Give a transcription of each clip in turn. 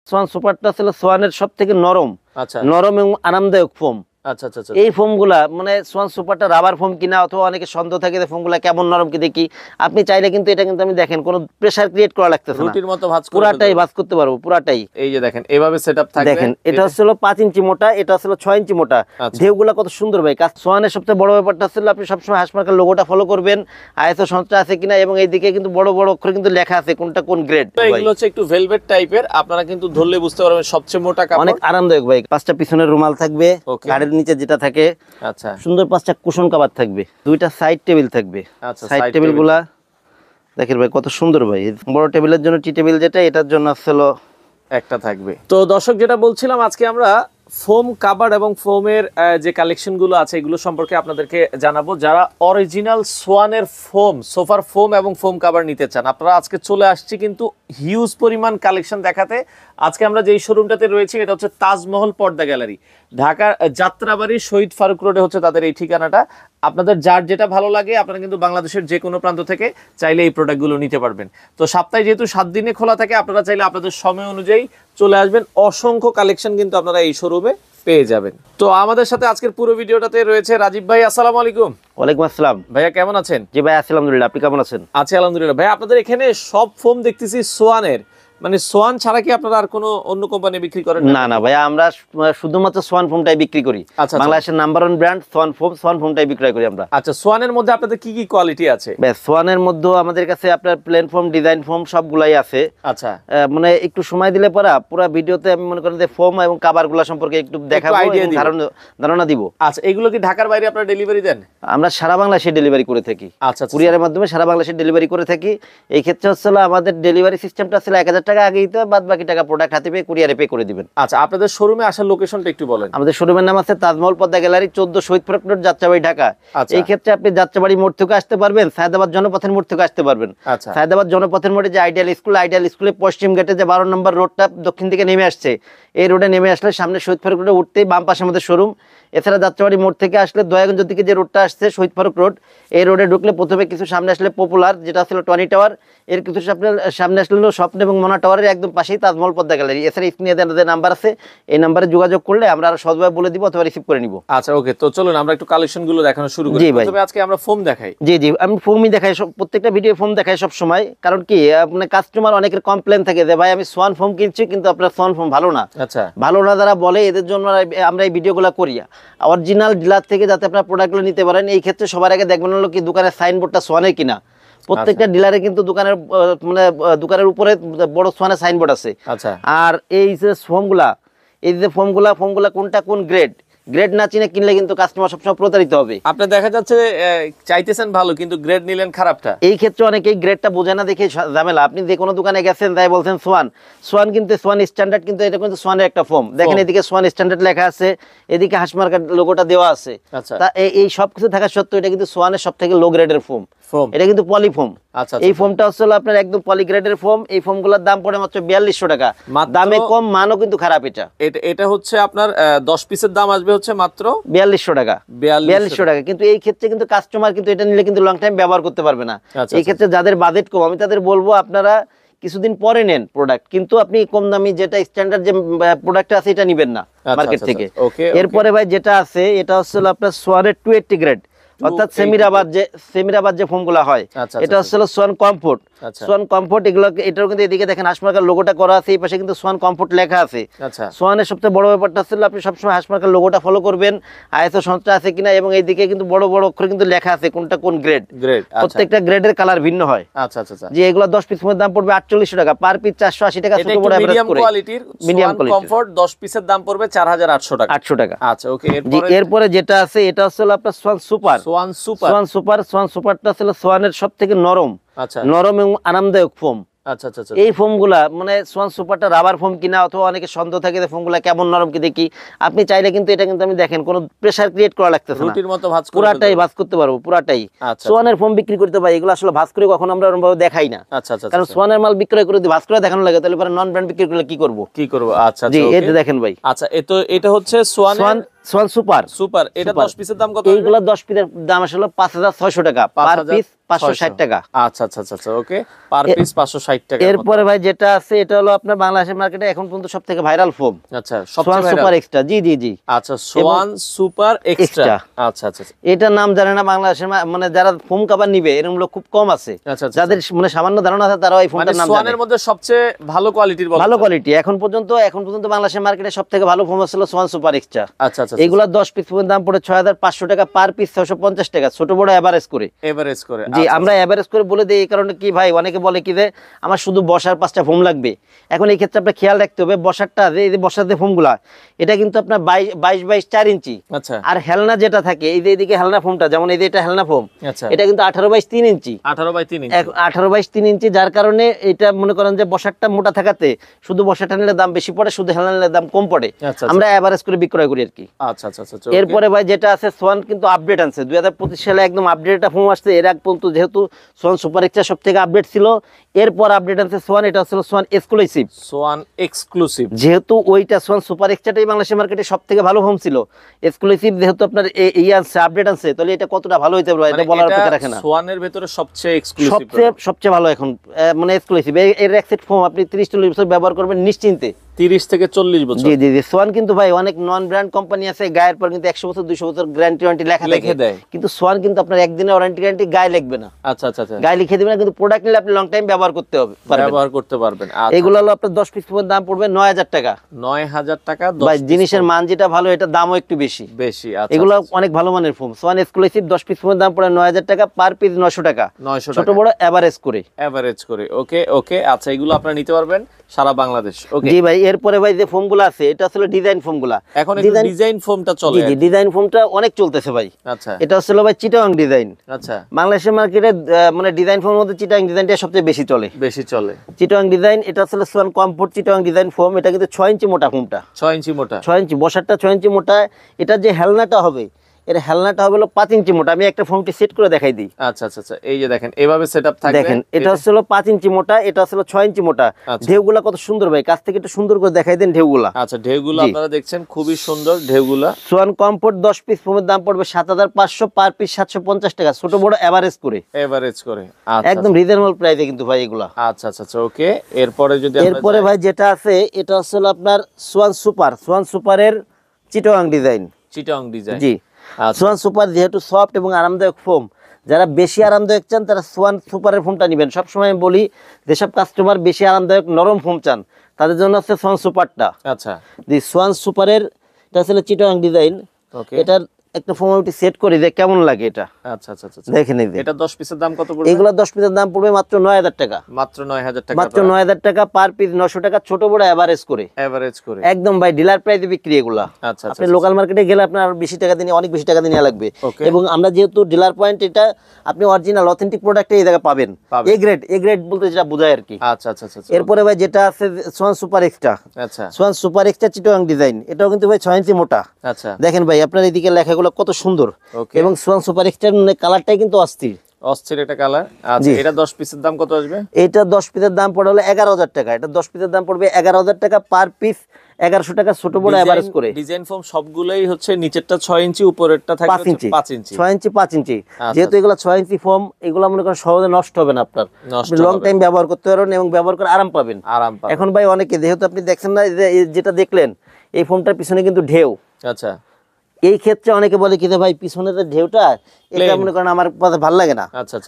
Schwann সুপারটা ছিল সোয়ানের সবথেকে নরম, আচ্ছা নরম এবং আরামদায়ক ফোম। আচ্ছা আচ্ছা আচ্ছা। এই ফোমগুলা মানে সোয়ান সুপারটা রাবার ফোম কিনা, অথবা অনেকে সন্দেহ থাকে যে ফোমগুলা কেমন নরম কি দেখি, আপনি চাইলে কিন্তু এটা কিন্তু আমি দেখেন কোনো প্রেসার ক্রিয়েট করা লাগতেছে না, রুটির মতো ভাঁজ করে পুরাটাই ভাঁজ করতে পারবো পুরাটাই। এই যে দেখেন এভাবে সেটআপ থাকবে। দেখেন এটা হচ্ছিল 5 ইঞ্চি মোটা, এটা হচ্ছিল 6 ইঞ্চি মোটা। ঢেউগুলা কত সুন্দর ভাই। সোয়ানের সবচেয়ে বড় ব্যাপারটা হচ্ছিল আপনি সবসময় হাসমার্কার লোগোটা ফলো করবেন, আইএসও সংস্থা আছে কিনা, এবং এইদিকে কিন্তু বড় বড় অক্ষরে কিন্তু লেখা আছে কোনটা কোন গ্রেড। এগুলো হচ্ছে একটু ভেলভেট টাইপের, আপনারা কিন্তু ধরলে বুঝতে পারবেন সবচেয়ে মোটা কাপড়, অনেক আরামদায়ক ভাই। 5টা পিছনের রুমাল থাকবে, গাড়ির নিচে যেটা থাকে, আচ্ছা সুন্দর 5টা কুশন কভার থাকবে, 2টা সাইড টেবিল থাকবে। আচ্ছা সাইড টেবিল গুলা দেখেন ভাই কত সুন্দর ভাই। বড় টেবিলের জন্য টি টেবিল যেটা, এটার জন্য আসলে একটা থাকবে। তো দর্শক যেটা বলছিলাম, আজকে আমরা ফোম কাভার এবং ফোমের যে কালেকশন গুলো আছে এগুলো সম্পর্কে আপনাদেরকে জানাবো। যারা অরিজিনাল সোয়ানের ফোম, সোফার ফোম এবং ফোম কাভার নিতে চান, আপনারা আজকে চলে আসছি কিন্তু হিউজ পরিমাণ কালেকশন দেখাতে। আজকে আমরা যেই শোরুমটাতে রয়েছি এটা হচ্ছে তাজমহল পর্দা গ্যালারি, ঢাকার যাত্রাবাড়ি শহীদ ফারুক রোডে হচ্ছে তাদের এই ঠিকানাটা। আপনাদের যার যেটা ভালো লাগে আপনারা কিন্তু বাংলাদেশের যে কোনো প্রান্ত থেকে চাইলে এই প্রোডাক্টগুলো নিতে পারবেন। তো সপ্তাহে যেহেতু 7 দিনে খোলা থাকে, আপনারা চাইলে আপনাদের সময় অনুযায়ী চলে আসবেন। অসংখ্য কালেকশন কিন্তু আপনারা এই শোরুমে পেয়ে যাবেন। তো আমাদের সাথে আজকের পুরো ভিডিওটাতে রয়েছে রাজীব ভাই। আসসালামু আলাইকুম। ওয়ালাইকুম আসসালাম। ভাইয়া কেমন আছেন? জি ভাই আছি আলহামদুলিল্লাহ, আপনি কেমন আছেন? আছি আলহামদুলিল্লাহ। ভাই আপনাদের এখানে সব ফোম দেখতেছি সোয়ানের, মানে সোয়ান ছাড়া কি আপনারা আর কোনো অন্য কোম্পানি বিক্রি করেন? না না ভাই, আমরা শুধুমাত্র সোয়ান ফোমটাই বিক্রি করি। বাংলাদেশের number 1 brand Swan foam, Swan ফোমটাই বিক্রয় করি আমরা। আচ্ছা, সোয়ানের মধ্যে আপনাদের কি কি কোয়ালিটি আছে? ভাই সোয়ানের মধ্যে আমাদের কাছে আপনার প্লেন ফোম, ডিজাইন ফোম সবগুলাই আছে। আচ্ছা, মানে একটু সময় দিলে পরে পুরো ভিডিওতে আমি মনে করেন যে ফোম এবং কভারগুলো সম্পর্কে একটু দেখাবো, ধারণা দিব। আচ্ছা, এগুলো কি ঢাকার বাইরে আপনারা ডেলিভারি দেন? আমরা সারা বাংলাদেশে ডেলিভারি করে থাকি। আচ্ছা, কুরিয়ারের মাধ্যমে সারা বাংলাদেশে ডেলিভারি করে থাকি। এই ক্ষেত্রে হচ্ছে আমাদের ডেলিভারি সিস্টেমটা ছিল 1000 টাকা আগে দিতে, বাদ বাকি টাকা প্রোডাক্ট হাতে পেয়ে কুরিয়ারে পে করে দিবেন। আচ্ছা, আপনাদের শোরুমে আসার লোকেশনটা একটু বলেন। আমাদের শোরুমের নাম আছে তাজমহল পর্দা গ্যালারি, 14 শহীদ ফারুক রোড, যাত্রাবাড়ি, ঢাকা। এই ক্ষেত্রে আপনি যাত্রাবাড়ি মোড় থেকে আসতে পারবেন, সায়েদাবাদ জনপথের মোড় থেকে আসতে পারবেন। সায়েদাবাদ জনপথের মোড়ে যে আইডিয়াল স্কুলের পশ্চিম গেটে যে 12 নম্বর রোডটা দক্ষিণ দিকে নেমে আসছে, এই রোডে নেমে আসলে সামনে শহীদ ফারুক রোডে উঠতেই বাম পাশে আমাদের শোরুম। এছাড়া যাত্রাবাড়ি মোড় থেকে আসলে দয়াগঞ্জের দিকে যে রোডটা আসছে শহীদ ফারুক রোড, এই রোডে ঢুকলে প্রথমে কিছু সামনে আসলে পপুলার, যেটা ছিল টনি টাওয়ার, এর কিছু সামনে আসলে স্বপ্ন এবং মোনা টাওয়ারের একদম পাশেই তাজমহল পর্দা গ্যালারি। এছাড়া স্ক্রিনে যে নাম্বার আছে, এই নাম্বারে যোগাযোগ করলে আমরা আরো সহজভাবে বলে দিব অথবা রিসিভ করে নিব। আচ্ছা, ওকে। তো চলুন আমরা একটু কালেকশন গুলো দেখানো শুরু করি। প্রথমে আজকে আমরা ফোম দেখাই। জি জি, আমি ফোমই দেখাই, প্রত্যেকটা ভিডিও ফোম দেখাই সব সময়। কারণ কি আপনার কাস্টমার অনেকের কমপ্লেন থাকে যে ভাই আমি সোয়ান ফোম কিনছি কিন্তু আপনার সোয়ান ফোম ভালো না। আচ্ছা, ভালো না যারা বলে এদের জন্য আমরা এই ভিডিওগুলো করি। অরিজিনাল ডিলার থেকে যাতে আপনার প্রোডাক্টগুলো নিতে পারেন, এই ক্ষেত্রে সবার আগে দেখবেন হলো কি দোকানের সাইনবোর্ডটা সোয়ানের কিনা। প্রত্যেকটা ডিলারে কিন্তু দোকানের উপরে বড় সোয়ানের সাইনবোর্ড আছে। আচ্ছা, আর এই যে ফোমগুলা কোনটা কোন গ্রেড না চিনে কিনলে কিন্তু কাস্টমার সবসময় প্রতারিত হবে। আপনি দেখা যাচ্ছে চাইতেছেন ভালো কিন্তু গ্রেড নিলেন খারাপটা। এই ক্ষেত্রে অনেকেই গ্রেডটা বোঝে না দেখে ঝামেলা। আপনি যে কোনো দোকানে গেছেন তাই বলছেন সোয়ান কিন্তু সোয়ান স্ট্যান্ডার্ড, কিন্তু এটা কিন্তু সোয়ানের একটা ফোম। দেখেন এদিকে সোয়ান স্ট্যান্ডার্ড লেখা আছে, এদিকে হাসমার্কার লোগোটা দেওয়া আছে। তা এই সবকিছু থাকা সত্ত্বেও এটা কিন্তু সোয়ানের সবথেকে লো গ্রেডের ফোম। এটা কিন্তু পলি ফোম। এই ফোমটা হচ্ছে আপনার একদম পলি গ্রেডের ফোম। এই ফোমগুলোর দাম পড়ে মাত্র 4200 টাকা। দামে কম, মানও কিন্তু খারাপ। এটা হচ্ছে আপনার 10 পিসের দাম আসবে হচ্ছে মাত্র 4200 টাকা। 4200 টাকা। কিন্তু এই ক্ষেত্রে কিন্তু কাস্টমার কিন্তু এটা নিলে কিন্তু লং টাইম ব্যবহার করতে পারবে না। এই ক্ষেত্রে যাদের বাজেট কম, আমি তাদের বলবো আপনারা কিছুদিন পরে নেন প্রোডাক্ট, কিন্তু আপনি কম দামি যেটা স্ট্যান্ডার্ড যে প্রোডাক্ট আছে এটা নিবেন না মার্কেট থেকে। এরপরে ভাই যেটা আছে এটা হচ্ছে আপনার সোয়ানের 280 গ্রেড, অর্থাৎ সেমিরাবাদ যে ফোমগুলো হয়, এটা হচ্ছে সোয়ান কমফোর্ট। সোয়ান কমফোর্ট এটাও কিন্তু এদিকে দেখেন হাসমার্কার লোগোটা করা আছে, এই পাশে কিন্তু সোয়ান কমফোর্ট লেখা আছে। সোয়ানের সবচেয়ে বড় ব্যাপারটা হচ্ছে আপনি সবসময় হাসমার্কার লোগোটা ফলো করবেন, আইএসও সংস্থা আছে কিনা, এবং এইদিকে কিন্তু বড় বড় অক্ষরে কিন্তু লেখা আছে কোনটা কোন গ্রেড। প্রত্যেকটা গ্রেডের কালার ভিন্ন হয়। আচ্ছা আচ্ছা, যে এগুলো 10 পিসের দাম পড়বে 4800 টাকা, পার পিস 480 টাকা। ছোট বড় এভারেজ করে মিডিয়াম কোয়ালিটি কমফোর্ট 10 পিসের দাম পড়বে 4800 টাকা। 800 টাকা। আচ্ছা, ওকে। এরপরে যেটা আছে এটা হচ্ছে আপনার সোয়ান সুপার। সোয়ান সুপারটা ছিল সোয়ানের সবথেকে নরম এবং আরামদায়ক ফোম। এই ফোমগুলা মানে সোয়ান সুপারটা রাবার ফোম কিনা, অথবা অনেকে সন্দেহ থাকে যে ফোমগুলা কেমন নরম কি দেখি, আপনি চাইলে কিন্তু এটা কিন্তু আমি দেখেন কোনো প্রেসার ক্রিয়েট করা লাগতেছে না, রুটির মতো পুরাটাই ভাঁজ করতে পারবো পুরাটাই। সোয়ানের ফোম বিক্রি করতে পারি, এগুলো আসলে ভাঁজ করে কখনো আমরা দেখাই না। কারণ সোয়ানের মাল বিক্রয় করে ভাঁজ করে দেখানো লাগে, তাহলে নন ব্র্যান্ড বিক্রি করলে কি করবো। আচ্ছা, জি, এটা দেখেন ভাই। আচ্ছা, এটা হচ্ছে সোয়ান সোয়ান সুপার সুপার, এটা 10 পিসের দাম কত? এইগুলা 10 পিসের দাম আসলে 5600 টাকা, পার পিস 560 টাকা। আচ্ছা আচ্ছা আচ্ছা, ওকে, পার পিস 560 টাকা। এরপরে ভাই যেটা আছে এটা হলো আপনার বাংলাদেশের মার্কেটে এখন পর্যন্ত সবথেকে ভাইরাল ফোম। আচ্ছা, সোয়ান সুপার এক্সট্রা। জি জি জি। আচ্ছা, সোয়ান সুপার এক্সট্রা। আচ্ছা আচ্ছা, এটা নাম জানে না বাংলাদেশের মানে যারা ফোম কভার নিবে এরকম লোক খুব কম আছে। যাদের মানে সামান্য ধারণা আছে তারা এই ফোমটার নাম জানে। সোয়ানের মধ্যে সবচেয়ে ভালো কোয়ালিটির, ভালো কোয়ালিটি এখন পর্যন্ত বাংলাদেশের মার্কেটে সবথেকে ভালো ফোম ছিল সোয়ান সুপার এক্সট্রা। আচ্ছা আচ্ছা, এগুলা 10 পিস ফোমের দাম পড়ে 6500 টাকা, পার পিস 650 টাকা, ছোট বড় এভারেজ করে। এভারেজ করে, জি আমরা এভারেজ করে বলে দেই। এই কারণে কি ভাই, অনেকে বলে কি যে আমার শুধু বসার 5টা ফোম লাগবে। এখন এই ক্ষেত্রে আপনার খেয়াল রাখতে হবে বসারটা এই যে বসার যে ফোমগুলা এটা কিন্তু আপনার 22 4 ইঞ্চি। আচ্ছা, আর হেলনা যেটা থাকে এই যে এদিকে হেলনা ফোমটা, যেমন এই যে এটা হেলনা ফোম, আচ্ছা, এটা কিন্তু 18 3 ইঞ্চি। 18 3 ইঞ্চি, যার কারণে এটা মনে করেন যে বসারটা মোটা থাকাতে শুধু বসারটা নিলে দাম বেশি পড়ে, শুধু হেলনা নিলে দাম কম পড়ে। আমরা এভারেজ করে বিক্রয় করি আর কি। আচ্ছা আচ্ছা আচ্ছা। এরপরে ভাই যেটা আছে সোয়ান কিন্তু আপডেট আনছে 2025 সালে, একদম আপডেট একটা ফোম আসছে। এর আগ পর্যন্ত যেহেতু সোয়ান সুপার এক্সট্রা সবথেকে আপডেট ছিল, এরপর আপডেট আনছে সোয়ান, এটা হচ্ছে সোয়ান এক্সক্লুসিভ। সোয়ান এক্সক্লুসিভ, যেহেতু ওইটা সোয়ান সুপার এক্সট্রাটাই বাংলাদেশের মার্কেটে সবথেকে ভালো ফোম ছিল, এক্সক্লুসিভ যেহেতু আপনার এই আনছে আপডেট আনছে, তাহলে এটা কতটা ভালো হইতে পারে এটা বলার অপেক্ষা রাখে না। সোয়ানের ভিতরে সবচেয়ে এক্সক্লুসিভ, সবচেয়ে ভালো এখন মানে এক্সক্লুসিভ। এর এক সেট ফোম আপনি 30-40 বছর ব্যবহার করবেন নিশ্চিন্তে। 30 থেকে 40 বছর। জি জি জি। সোয়ান কিন্তু ভাই অনেক নন ব্র্যান্ড কোম্পানি আছে গায়ের পর কিন্তু 100 বছর 200 বছর গ্যারান্টি ওয়ারেন্টি লেখা থাকে, কিন্তু সোয়ান কিন্তু আপনার একদিনের ওয়ারেন্টি গ্যারান্টি গায়ে লিখবে না। আচ্ছা আচ্ছা আচ্ছা, গায়ে লিখে দিবেন না, কিন্তু প্রোডাক্ট নিলে আপনি লং টাইম ব্যবহার করতে পারবেন। এগুলো হলো আপনার 10 পিস ফোমের দাম পড়বে 9000 টাকা। 9000 টাকা। ভাই জিনিসের মান যেটা ভালো এটা দামও একটু বেশি। আচ্ছা, এগুলো অনেক ভালো মানের ফোম। সোয়ান এক্সক্লুসিভ 10 পিস ফোমের দাম পড়ে 9000 টাকা, পার পিস 900 টাকা। ছোট বড় এভারেজ করে। ওকে ওকে, আচ্ছা, এগুলো আপনারা নিতে পারবেন সারা বাংলাদেশ। ওকে জি ভাই। এরপরে ভাই যে ফোমগুলো আছে এটা আসলে ডিজাইন ফোমগুলা, এখন একটু ডিজাইন ফোমটা চলে। জি ডিজাইন ফোমটা অনেক চলতেছে ভাই। আচ্ছা, এটা আসলে ভাই চিটাগাং ডিজাইন। আচ্ছা, বাংলাদেশের মার্কেটে মানে ডিজাইন ফোমের মধ্যে চিটাগাং ডিজাইনটা সবচেয়ে বেশি চলে। চিটাগাং ডিজাইন এটা আসলে Schwann comfort Chittagong design foam. এটা কিন্তু 6 ইঞ্চি মোটা ফোমটা। 6 ইঞ্চি মোটা, 6 ইঞ্চি বসারটা 6 ইঞ্চি মোটা। এটা যে হেলনাটা হবে, এর হেলনাটা হবে 5 ইঞ্চি মোটা। আমি একটা ফোমটি সেট করে দেখাই দিই। আচ্ছা আচ্ছা আচ্ছা, এই যে দেখেন এভাবে সেটআপ থাকবে। দেখেন এটা হচ্ছে 5 ইঞ্চি মোটা, এটা হচ্ছে 6 ইঞ্চি মোটা। ঢেউগুলা কত সুন্দর ভাই, কাছ থেকে একটু সুন্দর করে দেখাই দেন ঢেউগুলা। আচ্ছা, ঢেউগুলো আপনারা দেখছেন খুবই সুন্দর ঢেউগুলা। সোয়ান কমফোর্ট 10 পিস ফোমের দাম পড়বে 7500, পার পিস 750 টাকা, ছোট বড় এভারেজ করে। আচ্ছা, একদম রিজনেবল প্রাইসে কিন্তু ভাই এগুলা। আচ্ছা আচ্ছা, ওকে। এরপরে ভাই যেটা আছে এটা হচ্ছে আপনার সোয়ান সুপারের চিটাগাং ডিজাইন। জি, সোয়ান সুপার যেহেতু সফট এবং আরামদায়ক ফোম, যারা বেশি আরামদায়ক চান তারা সোয়ান সুপারের ফোমটা নেবেন। সবসময় আমি বলি যেসব কাস্টমার বেশি আরামদায়ক নরম ফোম চান তাদের জন্য হচ্ছে সোয়ান সুপারটা। আচ্ছা, সোয়ান সুপারের এটা আসলে চিটাগাং ডিজাইন। এটার একটা ফর্মালিটি সেট করি যে কেমন লাগে এটা। আচ্ছা আচ্ছা আচ্ছা, দেখেন এই যে এটা 10 পিসের দাম কত পড়বে? এগুলা 10 পিসের দাম পড়বে মাত্র 9000 টাকা। মাত্র 9000 টাকা, মাত্র 9000 টাকা, পার পিস 900 টাকা, ছোট বড় এভারেজ করে। একদম ভাই ডিলার প্রাইসে বিক্রি এগুলা। আচ্ছা, আপনি লোকাল মার্কেটে গেলে আপনার বেশি টাকা দিয়ে অনেক বেশি টাকা দিয়ে লাগবে। এবং আমরা যেহেতু ডিলার পয়েন্ট, এটা আপনি অরিজিনাল অথেন্টিক প্রোডাক্ট এই জায়গায় পাবেন। এ গ্রেড বলতে যেটা বোঝায় আর কি। আচ্ছা আচ্ছা আচ্ছা। এরপরে ভাই যেটা আছে সোয়ান সুপার এক্সট্রা। আচ্ছা, Schwann super extra Chittagong design, এটাও কিন্তু ভাই 6 ইঞ্চি মোটা। আচ্ছা, দেখেন ভাই আপনার এদিকে লেখাগুলো কত সুন্দর। এবং সোয়ান সুপার এক্সট্রার কালারটাই কিন্তু অস্থির একটা কালার। আচ্ছা, এটা 10 পিসের দাম কত আসবে? এটা 10 পিসের দাম পড়ে হলো 11000 টাকা। এটা 10 পিসের দাম পড়বে 11000 টাকা, পার পিস 1100 টাকা, ছোট বড় এভারেজ করে। ডিজাইন ফোম সবগুলাই হচ্ছে নিচেরটা 6 ইঞ্চি, উপরেরটা থাকবে 5 ইঞ্চি। 6 ইঞ্চি 5 ইঞ্চি। যেহেতু এগুলো 6 ইঞ্চি ফোম, এগুলো মনে করেন সহজে নষ্ট হবে না আপনার। আপনি লং টাইম ব্যবহার করতে পারবেন এবং ব্যবহার করে আরাম পাবেন। এখন ভাই অনেকে যেহেতু আপনি দেখছেন না যেটা দেখলেন এই ফোমটার পিছনে কিন্তু ঢেউ। আচ্ছা, এই ক্ষেত্রে অনেকে বলে কি ভাই পিছনের ঢেউটা এটা মনে করেন আমার ভালো লাগে না,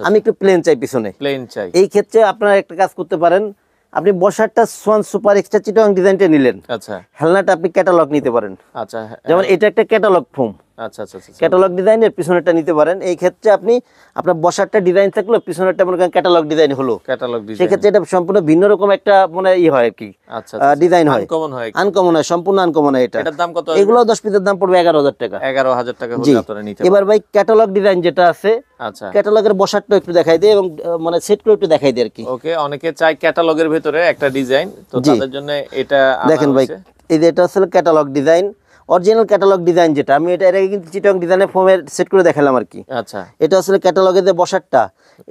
আমি একটু প্লেন চাই পিছনে। এই ক্ষেত্রে আপনারা একটা কাজ করতে পারেন, আপনি বসারটা সোয়ান সুপার এক্সট্রা চিটাগাং ডিজাইনটা নিলেন। আচ্ছা, হেলনাটা আপনি ক্যাটালগ নিতে পারেন। আচ্ছা, যেমন এটা একটা ক্যাটালগ ফোম। আচ্ছা আচ্ছা, ক্যাটালগ ডিজাইনের পিছনেরটা নিতে পারেন। এই ক্ষেত্রে আপনি আপনার বসারটা ডিজাইন থাকলো, পিছনেরটা মনে করেন ক্যাটালগ ডিজাইন হলো। সেক্ষেত্রে এটা সম্পূর্ণ ভিন্ন রকম একটা মানে হয় আর কি, ডিজাইন হয়, আনকমন হয়, সম্পূর্ণ আনকমন হয়। এটা এগুলো 10 পিসের দাম পড়বে 11000 টাকা। 11000 টাকা হলে আপনারা নিতে পারবেন। এবার ভাই ক্যাটালগ ডিজাইন যেটা আছে, আচ্ছা, ক্যাটালগের বসারটা একটু দেখাই দেই এবং মানে সেট করে একটু দেখাই দেই আর কি। ওকে, অনেকে চায় ক্যাটালগের ভিতরে একটা ডিজাইন, তো তাদের জন্য এটা দেখেন ভাই এই যে এটা আসলে catalogue design. Original catalogue design যেটা, আমি এটা এর আগে কিন্তু চিটং ডিজাইনের ফোমের সেট করে দেখালাম আর কি। আচ্ছা, এটা আসলে ক্যাটালগে যে বসারটা,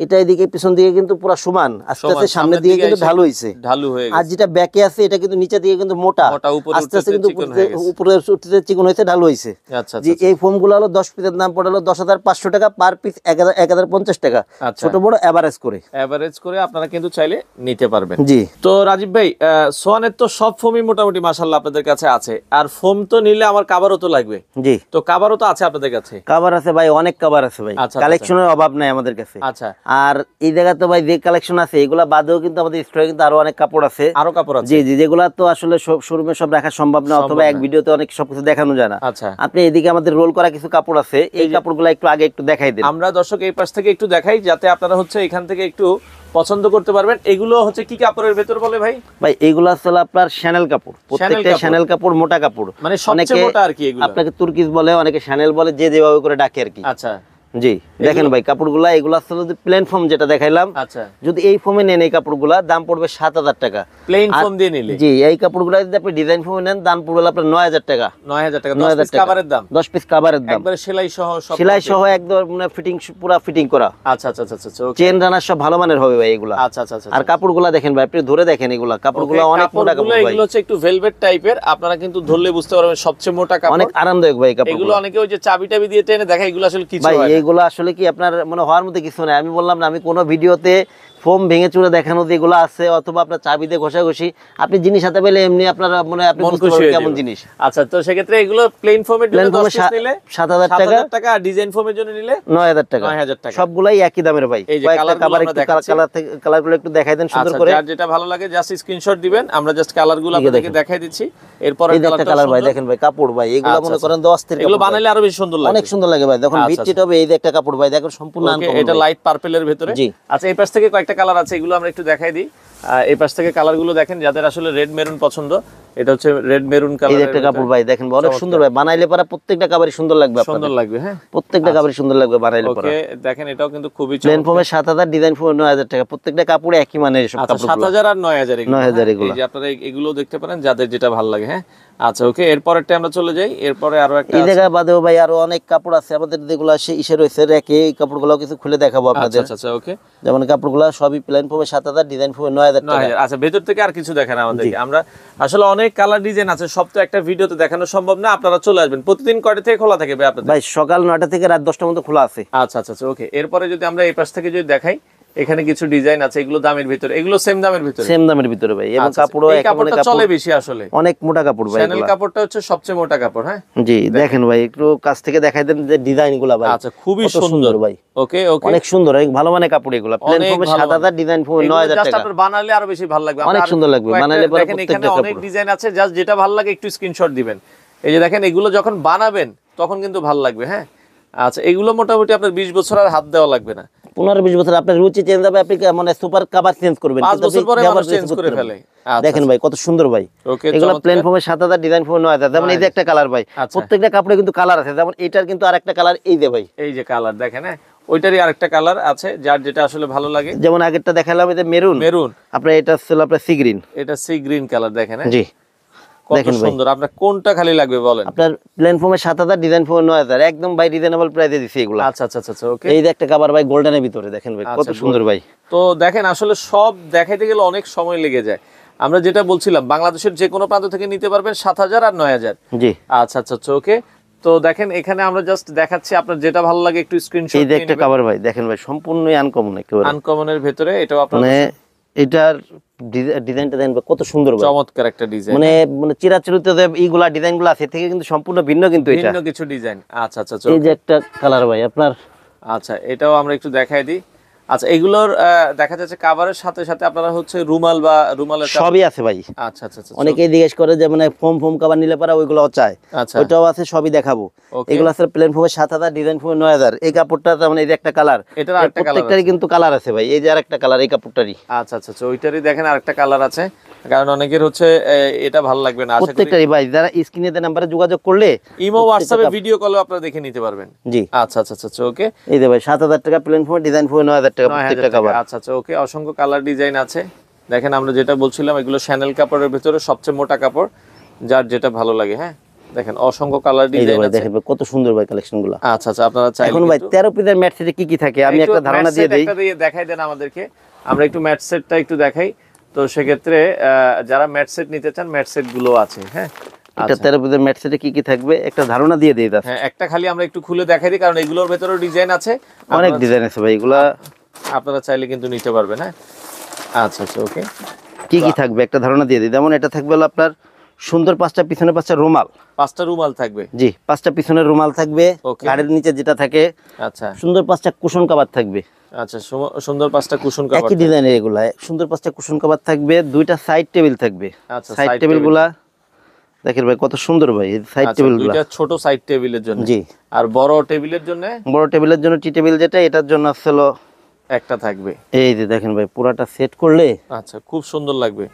এটা এদিকে পিছন দিকে কিন্তু পুরো সমান, আস্তে আস্তে সামনের দিকে কিন্তু ঢালু হইছে, ঢালু হয়ে গেছে। আর যেটা ব্যাকে আছে এটা কিন্তু নিচে দিকে কিন্তু মোটা, আস্তে আস্তে কিন্তু উপরে উঠতে চিকন হয়েছে, ঢালু হয়েছে। আচ্ছা, যে এই ফোমগুলো হলো 10 পিসের দাম পড়ে হলো 10,500 টাকা, পার পিস 1050 টাকা, ছোট বড় এভারেজ করে আপনারা কিন্তু চাইলে নিতে পারবেন। জি। তো রাজীব ভাই, সোয়ানের তো সব ফোমই মোটামুটি মাশাআল্লাহ আপনাদের কাছে আছে, আর ফোম তো নিলে আমার কাভারও তো লাগবে। জি, তো কাভারও তো আছে আপনাদের কাছে? কাভার আছে ভাই, অনেক কাভার আছে ভাই, কালেকশনের অভাব নাই আমাদের কাছে। আচ্ছা, আর এই জায়গা তো ভাই যে কালেকশন আছে এগুলা বাদেও কিন্তু আমাদের স্টকে কিন্তু আরো অনেক কাপড় আছে, আরো কাপড় আছে। জি জি, যেগুলা তো আসলে শোরুমে সব রাখা সম্ভব না, অথবা এক ভিডিওতে অনেক সবকিছু দেখানো যায় না। আচ্ছা, আপনি এদিকে আমাদের রোল করা কিছু কাপড় আছে, এই কাপড়গুলো একটু আগে একটু দেখাই দেন। আমরা দর্শক এই পাশ থেকে একটু দেখাই, যাতে আপনারা হচ্ছে এখান থেকে একটু পছন্দ করতে পারবেন। এগুলো হচ্ছে কি কাপড়ের ভেতর বলে ভাই? ভাই এগুলো আসলে আপনার শ্যানেল কাপড়, প্রত্যেকটা শ্যানেল কাপড়, মোটা কাপড়, মানে সবচেয়ে মোটা আর কি। এগুলো আপনাকে তুর্কিশ বলে, অনেকে শ্যানেল বলে, যে যেভাবে করে ডাকে আর কি। আচ্ছা, জি, দেখেন ভাই কাপড়গুলা, এগুলো আসলে যদি প্লেন ফোম যেটা দেখাইলাম, আচ্ছা, যদি এই ফোমে নেন এই কাপড়গুলা দাম পড়বে 7,000 টাকা প্লেন ফোম দিয়ে নিলে। জি, এই কাপড়গুলা যদি আপনি ডিজাইন ফোমে নেন দাম পড়বে আপনার 9,000 টাকা। 9,000 টাকা 10 পিস কভারের দাম? 10 পিস কভারের দাম, একবারে সেলাই সহ সব? সেলাই সহ একদম মানে ফিটিং, পুরো ফিটিং করা। আচ্ছা আচ্ছা আচ্ছা আচ্ছা, চেন রানার সব ভালো মানের হবে ভাই এগুলা। আচ্ছা আচ্ছা আচ্ছা। আর কাপড়গুলা দেখেন ভাই, আপনি ধরে দেখেন, এগুলা কাপড়গুলা অনেক মোটা কাপড় ভাই। এগুলো হচ্ছে একটু ভেলভেট টাইপের, আপনারা কিন্তু ধরলে বুঝতে পারবেন সবচেয়ে মোটা কাপড়, অনেক আরামদায়ক ভাই কাপড়। এগুলো অনেকে ওই যে চাবি টাবি দিয়ে টেনে দেখে, এগুলো আসলে কিছু ভাই হয় না। এগুলো আসলে কি আপনার মনে হওয়ার মধ্যে কিছু নাই। আমি বললাম না, আমি কোনো ভিডিওতে ফোম ভেঙে চুরে দেখানো যেগুলো আছে, অথবা আপনার চাবি দিয়ে ঘষাঘষি, আপনি জিনিস হাতে পেলে এমনি আপনার মানে আপনি বুঝতে পারবেন কেমন জিনিস। আচ্ছা, তো সেক্ষেত্রে এগুলো প্লেন ফোমের জন্য 10 পিস নিলে 7,000 টাকা, আর ডিজাইন ফোমের জন্য নিলে 9,000 টাকা। 9,000 টাকা, সবগুলাই একই দামের ভাই। কালারগুলো একটু দেখাই দেন সুন্দর করে। যার যেটা ভালো লাগে জাস্ট স্ক্রিনশট দিবেন, আমরা জাস্ট কালারগুলো আপনাদেরকে দেখাই দিচ্ছি। এরপর এই একটা কালার ভাই দেখেন ভাই, কাপড় ভাই এগুলো মনে করেন 10 থেকে, এগুলো বানাইলে আরো বেশি সুন্দর লাগে, অনেক সুন্দর লাগে ভাই। দেখুন বিটচিট হবে, এই যে একটা কাপড় ভাই দেখুন সম্পূর্ণ আনকমন, এটা লাইট পার্পলের ভিতরে। আচ্ছা, এই পাশ থেকে কয়েকটা কালার আছে, এগুলো আমরা একটু দেখাই দিই। এই পাশ থেকে কালারগুলো দেখেন, যাদের আসলে রেড মেরুন পছন্দ, এটা হচ্ছে রেড মেরুন কালার। এই একটা কাপড় ভাই দেখেন অনেক সুন্দর ভাই, বানাইলে পরে প্রত্যেকটা কাভারই সুন্দর লাগবে, সুন্দর লাগবে। হ্যাঁ, প্রত্যেকটা কাভারই সুন্দর লাগবে বানাইলে পরে। ওকে, দেখেন এটাও কিন্তু খুবই প্লেন ফোমে 7,000, ডিজাইন ফোমে 9,000 টাকা, প্রত্যেকটা কাপড়ে একই মানের সব কাপড়। 7,000 আর 9,000 এগুলো এই যে আপনারা এগুলো দেখতে পারেন, যাদের যেটা ভালো লাগে। হ্যাঁ, আচ্ছা, ওকে, এরপরটা আমরা চলে যাই। এরপরে আরো একটা এই জায়গা বাদেও ভাই আরো অনেক কাপড় আছে আমাদের, যেগুলো ইসে রয়েছে রেখে, এই কাপড়গুলো কিছু খুলে দেখাবো আপনাদের। আচ্ছা আচ্ছা, ওকে, যেমন কাপড়গুলো সবই প্লেন ফোমে 7,000, ডিজাইন ফোমে 9,000 টাকা। আচ্ছা, ভেতর থেকে আর কিছু দেখেন আমাদেরকে। আমরা আসলে অনেক কালার ডিজাইন আছে, সব তো একটা ভিডিওতে দেখানো সম্ভব না। আপনারা চলে আসবেন। প্রতিদিন কয়টা থেকে খোলা থাকে ভাই আপনাদের? ভাই সকাল 9টা থেকে রাত 10টার মধ্যে খোলা আছে। আচ্ছা আচ্ছা, ওকে। এরপরে যদি আমরা এই পাশ থেকে যদি দেখাই, এখানে কিছু ডিজাইন আছে, এগুলো দামের ভিতরে, এগুলো সেম দামের ভিতরে, সেম দামের ভিতরে ভাই। এবং কাপড়ও এই কাপড়টা চলে বেশি, আসলে অনেক মোটা কাপড় ভাই, চ্যানেল কাপড়টা হচ্ছে সবচেয়ে মোটা কাপড়। হ্যাঁ, জি, দেখেন ভাই একটু কাছ থেকে দেখাই দেন যে ডিজাইনগুলো ভাই। আচ্ছা, খুবই সুন্দর ভাই। ওকে ওকে, অনেক সুন্দর, অনেক ভালো মানের কাপড় এগুলো। প্লেন ফোমে 7,000, ডিজাইন ফোমে 9,000 টাকা। আপনার বানালে আরো বেশি ভালো লাগবে, অনেক সুন্দর লাগবে বানালে পরে। দেখেন এখানে অনেক ডিজাইন আছে, জাস্ট যেটা ভালো লাগে একটু স্ক্রিনশট দিবেন। এই যে দেখেন, এগুলো যখন বানাবেন তখন কিন্তু ভালো লাগবে। হ্যাঁ, আচ্ছা, এগুলো মোটামুটি আপনার 20 বছর আর হাত দেওয়া লাগবে না। 15-20 বছর আপনার রুচি চেঞ্জ হবে, আপনি মানে সুপার কভার চেঞ্জ করবেন, 5 বছর পরে মানুষ চেঞ্জ করে ফেলে। দেখেন ভাই কত সুন্দর ভাই। এগুলো প্লেন ফোমে 7,000, ডিজাইন ফোমে 9,000। যেমন এই যে একটা কালার ভাই, প্রত্যেকটা কাপড়ে কিন্তু কালার আছে। যেমন এটার কিন্তু আরেকটা কালার, এই যে ভাই, এই যে কালার দেখেন। হ্যাঁ, ওইটারই আরেকটা কালার আছে, যার যেটা আসলে ভালো লাগে। যেমন আগেরটা দেখালাম এই যে মেরুন, আপনার এটা ছিল আপনার সি গ্রিন, এটা সি গ্রিন কালার দেখেন। জি, কত সুন্দর। আপনার কোনটা খালি লাগবে বলেন? আপনার প্লেন ফোমে 7,000, ডিজাইন ফোমে 9,000, একদম ভাই রিজনেবল প্রাইসে দিছি এগুলো। আচ্ছা আচ্ছা আচ্ছা, ওকে। এই যে একটা কভার ভাই গোল্ডেনের ভিতরে, দেখেন ভাই কত সুন্দর ভাই। তো দেখেন, আসলে সব দেখাইতে গেলে অনেক সময় লেগে যায়। আমরা যেটা বলছিলাম, বাংলাদেশের যে কোনো প্রান্ত থেকে নিতে পারবেন 7,000 আর 9,000। জি, আচ্ছা আচ্ছা, ওকে। তো দেখেন, এখানে আমরা জাস্ট দেখাচ্ছি, আপনার যেটা ভালো লাগে একটু স্ক্রিনশট এই যে একটা কভার ভাই দেখেন ভাই, সম্পূর্ণই আনকমন, একেবারে আনকমনের ভিতরে। এটাও আপনার মানে এটার ডিজাইনটা দেন কত সুন্দর ভাই, চমৎকার একটা ডিজাইন। মানে চিরাচরিত যে এইগুলা ডিজাইনগুলো আছে থেকে কিন্তু সম্পূর্ণ ভিন্ন, কিন্তু এটা ভিন্ন কিছু ডিজাইন। আচ্ছা আচ্ছা, এই যে একটা কালার ভাই আপনার। আচ্ছা, এটাও আমরা একটু দেখাই দিই। আচ্ছা, এগুলোর দেখা যাচ্ছে কভারের সাথে সাথে আপনারা হচ্ছে রুমাল বা রুমালের সবই আছে ভাই। আচ্ছা আচ্ছা, অনেকেই জিজ্ঞেস করে যে মানে ফোম কভার নিলে পারা ওইগুলোও চায়, ওইটাও আছে, সবই দেখাবো। এগুলো আছে প্লেন ফোমে 7,000, ডিজাইন ফোমে 9,000। এই কাপড়টা যেমন এই যে একটা কালার, এটার আরেকটা কালার, প্রত্যেকটারই কিন্তু কালার আছে ভাই। এই যে আরেকটা কালার এই কাপড়টারই। আচ্ছা আচ্ছা, ওইটারই দেখেন আরেকটা কালার আছে, কারণ অনেকের হচ্ছে এটা ভালো লাগবে না। প্রত্যেকটারই ভাই, যারা স্ক্রিনে দেন নাম্বারে যোগাযোগ করলে ইমো হোয়াটসঅ্যাপে ভিডিও কলে আপনারা দেখে নিতে পারবেন। জি, আচ্ছা আচ্ছা আচ্ছা, ওকে। এই যে ভাই 7,000 টাকা প্লেন ফোমে, ডিজাইন ফোমে 9,000 টাকা প্রত্যেকটা কভার। আচ্ছা আচ্ছা, ওকে। অসংখ্য কালার ডিজাইন আছে। দেখেন, আমরা যেটা বলছিলাম, এগুলো শ্যানেল কাপড়ের ভিতরে সবচেয়ে মোটা কাপড়, যার যেটা ভালো লাগে। হ্যাঁ, দেখেন অসংখ্য কালার ডিজাইন আছে, দেখেন কত সুন্দর ভাই কালেকশনগুলো। আচ্ছা আচ্ছা, আপনারা চাইলে এখন ভাই 13 পিসের ম্যাট সেটে কি কি থাকে আমি একটা ধারণা দিয়ে দেই। একটা দিয়ে দেখাই দেন আমাদেরকে, আমরা একটু ম্যাট সেটটা একটু দেখাই। তো সেক্ষেত্রে যারা ম্যাট সেট নিতে চান ম্যাট সেট গুলো আছে। হ্যাঁ, এটা 13 পিসের ম্যাট সেটে কি কি থাকবে একটা ধারণা দিয়ে দেই। হ্যাঁ, একটা খালি আমরা একটু খুলে দেখাই দিই, কারণ এগুলোর ভেতরেও ডিজাইন আছে, অনেক ডিজাইন আছে ভাই, এগুলা আপনারা চাইলে কিন্তু নিতে পারবেন। হ্যাঁ, আচ্ছা আচ্ছা, ওকে। কি কি থাকবে একটা ধারণা দিয়ে দিই। যেমন এটা থাকবে হলো আপনার সুন্দর 5টা পিছনে 5টা রুমাল, 5টা রুমাল থাকবে। জি, 5টা পিছনের রুমাল থাকবে, গাড়ির নিচে যেটা থাকে। আচ্ছা, সুন্দর 5টা কুশন কভার থাকবে। আচ্ছা, সুন্দর 5টা কুশন কভার, একই ডিজাইনের এগুলা, সুন্দর 5টা কুশন কভার থাকবে, 2টা সাইড টেবিল থাকবে। আচ্ছা, সাইড টেবিলগুলা দেখেন ভাই কত সুন্দর ভাই, এই সাইড টেবিলগুলা। দুইটা ছোট সাইড টেবিলের জন্য। জি, আর বড় টেবিলের জন্য? বড় টেবিলের জন্য টি টেবিল যেটা, এটার জন্য আসলে একটা থাকবে। এই যে দেখেন ভাই পুরাটা সেট করলে আচ্ছা খুব সুন্দর লাগবে।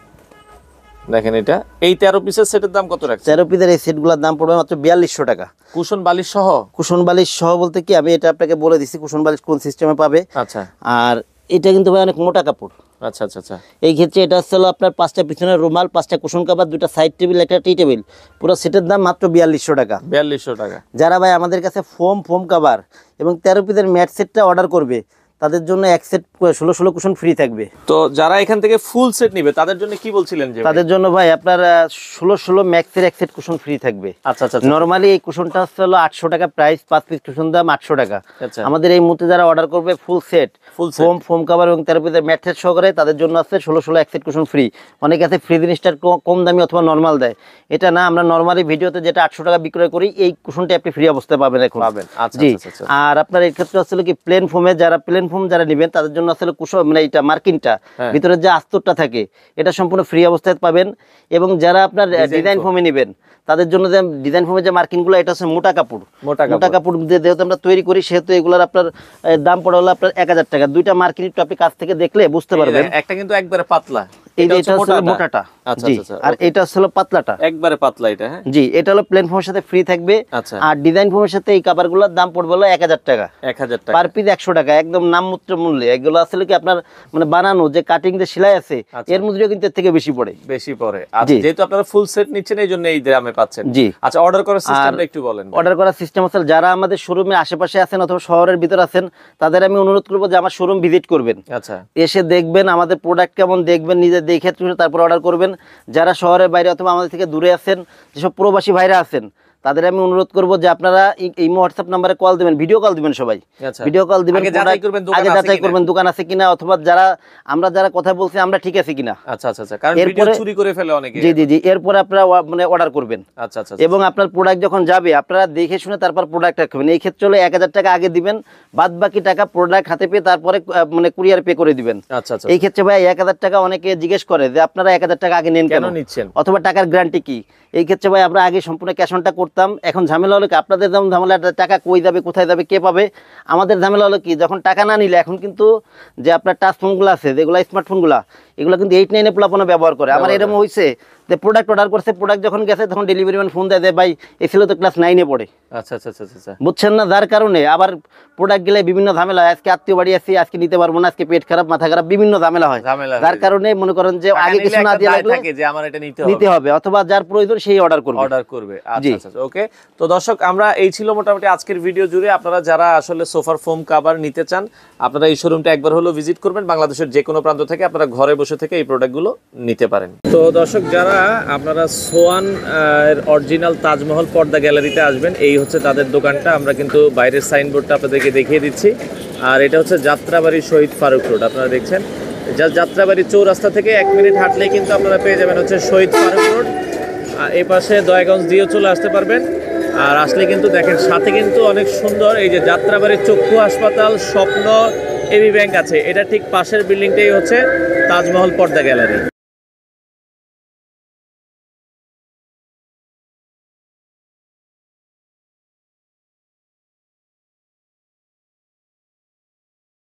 দেখেন এটা, এই 13 পিসের সেটের দাম কত রাখছেন? 13 পিসের এই সেটগুলোর দাম পড়বে মাত্র 4200 টাকা। কুশন বালিশ সহ? কুশন বালিশ সহ বলতে কি আমি এটা আপনাকে বলে দিছি কুশন বালিশ কোন সিস্টেমে পাবে। আচ্ছা, আর এটা কিন্তু ভাই অনেক মোটা কাপড়। আচ্ছা আচ্ছা আচ্ছা, এই ক্ষেত্রে এটা হলো আপনার 5টা পিছনের রুমাল, 5টা কুশন কভার, 2টা সাইড টেবিল, একটা টি টেবিল, পুরো সেটের দাম মাত্র 4200 টাকা। 4200 টাকা। যারা ভাই আমাদের কাছে ফোম কভার এবং 13 পিসের ম্যাট সেটটা অর্ডার করবে তাদের জন্য এক সেট 16 কুশন ফ্রি থাকবে। তো যারা এখান থেকে ফুল সেট নেবে তাদের জন্য কি বলছিলেন? যে তাদের জন্য ভাই আপনার 16 ম্যাক্সের এক সেট কুশন ফ্রি থাকবে। আচ্ছা আচ্ছা, নরমালি এই কুশনটা হলো 800 টাকা প্রাইস, 5 পিস কুশন দাম 800 টাকা। আমাদের এই মুহূর্তে যারা অর্ডার করবে ফুল সেট, ফোম কভার এবং 13 পিসের ম্যাট সেট সহকারে, তাদের জন্য আছে 16 এক সেট কুশন ফ্রি। অনেকে আছে ফ্রি জিনিসটা কম দামি অথবা নরমাল দেয়, এটা না, আমরা নরমালি ভিডিওতে যেটা 800 টাকা বিক্রয় করি এই কুশনটা আপনি ফ্রি অবস্থায় পাবেন এখন। জি, আর আপনার এই ক্ষেত্রে আসলে কি প্লেন ফোমে, যারা প্লেন ফোম যারা নেবেন তাদের জন্য আসলে কুশন মানে এটা মার্কিনটা ভিতরে যে আস্তরটা থাকে এটা সম্পূর্ণ ফ্রি অবস্থায় পাবেন। এবং যারা আপনার ডিজাইন ফোমে নেবেন তাদের জন্য যে ডিজাইন ফোমের যে মার্কিনগুলো, এটা হচ্ছে মোটা কাপড়। মোটা কাপড় যেহেতু আমরা তৈরি করি সেহেতু এগুলোর আপনার দাম পড়ে হলো আপনার 1000 টাকা। 2টা মার্কিন একটু আপনি কাছ থেকে দেখলে বুঝতে পারবেন। একটা কিন্তু একবারে পাতলা, এই যে এটা হচ্ছে মোটাটা, জি, আর এটা হচ্ছে পাতলাটা, একবারে পাতলা এটা। হ্যাঁ জি, এটা হলো প্লেন ফোমের সাথে ফ্রি থাকবে। আর ডিজাইন ফোমের সাথে এই কভারগুলোর দাম পড়বে হলো 1000 টাকা। 1000 টাকা পার পিস 100 টাকা, একদম নামমাত্র মূল্যে। এগুলো আসলে কি আপনার মানে বানানো যে কাটিং যে সেলাই আছে এর মূল্য কিন্তু এর থেকে বেশি পড়ে। আচ্ছা, যেহেতু আপনারা ফুল সেট নিচ্ছেন এই জন্য এই দামে পাচ্ছেন। জি, আচ্ছা, অর্ডার করার সিস্টেমটা একটু বলেন। অর্ডার করার সিস্টেম আছে, যারা আমাদের শোরুমের আশেপাশে আছেন অথবা শহরের ভিতর আছেন তাদের আমি অনুরোধ করব যে আমার শোরুম ভিজিট করবেন। আচ্ছা, এসে দেখবেন আমাদের প্রোডাক্ট কেমন, দেখবেন নিজে দেখে তারপর অর্ডার করবেন। যারা শহরের বাইরে অথবা আমাদের থেকে দূরে আছেন, যেসব প্রবাসী ভাইরা আছেন, তাদের আমি অনুরোধ করব যে আপনারা এই হোয়াটসঅ্যাপ নাম্বারে কল দিবেন, ভিডিও কল দিবেন, সবাই ভিডিও কল দিবেন, আগে যাচাই করবেন দোকান আছে কিনা, অথবা যারা কথা বলছি আমরা ঠিক আছে কিনা। আচ্ছা আচ্ছা আচ্ছা, কারণ ভিডিও চুরি করে ফেলে অনেকে। জি জি জি, এরপরে আপনারা মানে অর্ডার করবেন। আচ্ছা আচ্ছা, এবং আপনার প্রোডাক্ট যখন যাবে আপনারা দেখে শুনে তারপর প্রোডাক্ট রাখবেন। এই ক্ষেত্রে হলো 1000 টাকা আগে দিবেন, বাদ বাকি টাকা প্রোডাক্ট হাতে পেয়ে তারপরে মানে কুরিয়ার পে করে দিবেন। আচ্ছা আচ্ছা, এই ক্ষেত্রে ভাই 1000 টাকা অনেকে জিজ্ঞেস করে যে আপনারা 1000 টাকা আগে নেন কেন নিচ্ছেন, অথবা টাকার গ্যারান্টি কি। এই ক্ষেত্রে ভাই আমরা আগে সম্পূর্ণ ক্যাশ অনটা করতাম। এখন ঝামেলা হলো কি, আপনাদের যেমন ঝামেলা টাকা কই যাবে, কোথায় যাবে, কে পাবে। আমাদের ঝামেলা হলো কি, যখন টাকা না নিলে এখন কিন্তু যে আপনার টাচ ফোনগুলো আছে, যেগুলো স্মার্টফোনগুলো, এগুলো কিন্তু 8-9 পোলাপনা ব্যবহার করে। আমার এরকম হয়েছে যে প্রোডাক্ট অর্ডার করছে, প্রোডাক্ট যখন গেছে তখন ডেলিভারি ম্যান ফোন দেয় ভাই এই ছিল তো ক্লাস 9-এ পড়ে। আচ্ছা আচ্ছা আচ্ছা, বুঝছেন না, যার কারণে আবার প্রোডাক্ট গেলে বিভিন্ন ঝামেলা হয়। আজকে আত্মীয় বাড়ি আসছি, আজকে নিতে পারবো না, আজকে পেট খারাপ, মাথা খারাপ, বিভিন্ন ঝামেলা হয়। যার কারণে মনে করেন যে আগে কিছু না দিয়ে লাগলে নিতে হবে, অথবা যার প্রয়োজন সেই অর্ডার করবে। আচ্ছা আচ্ছা, ওকে। তো দর্শক, আমরা এই ছিল মোটামুটি আজকের ভিডিও জুড়ে। আপনারা যারা আসলে সোফার ফোম কভার নিতে চান আপনারা এই শোরুমটা একবার হলো ভিজিট করবেন। বাংলাদেশের যে কোনো প্রান্ত থেকে আপনারা ঘরে বসে থেকে এই প্রোডাক্টগুলো নিতে পারেন। তো দর্শক, যারা আপনারা সোয়ান এর অরিজিনাল তাজমহল পর্দা গ্যালারিতে আসবেন, এই হচ্ছে তাদের দোকানটা। আমরা কিন্তু বাইরের সাইনবোর্ডটা আপনাদেরকে দেখিয়ে দিচ্ছি। আর এটা হচ্ছে যাত্রাবাড়ি শহীদ ফারুক রোড। আপনারা দেখছেন যাত্রাবাড়ি চৌরাস্তা থেকে 1 মিনিট হাঁটলেই কিন্তু আপনারা পেয়ে যাবেন হচ্ছে শহীদ ফারুক রোড। এই পাশে দয়াগঞ্জ দিয়েও চলে আসতে পারবেন। আর আসলে কিন্তু দেখেন সাথে কিন্তু অনেক সুন্দর এই যে যাত্রাবাড়ির চক্ষু হাসপাতাল, স্বপ্ন এবি ব্যাংক আছে। এটা ঠিক পাশের বিল্ডিংটাই হচ্ছে তাজমহল পর্দা গ্যালারি।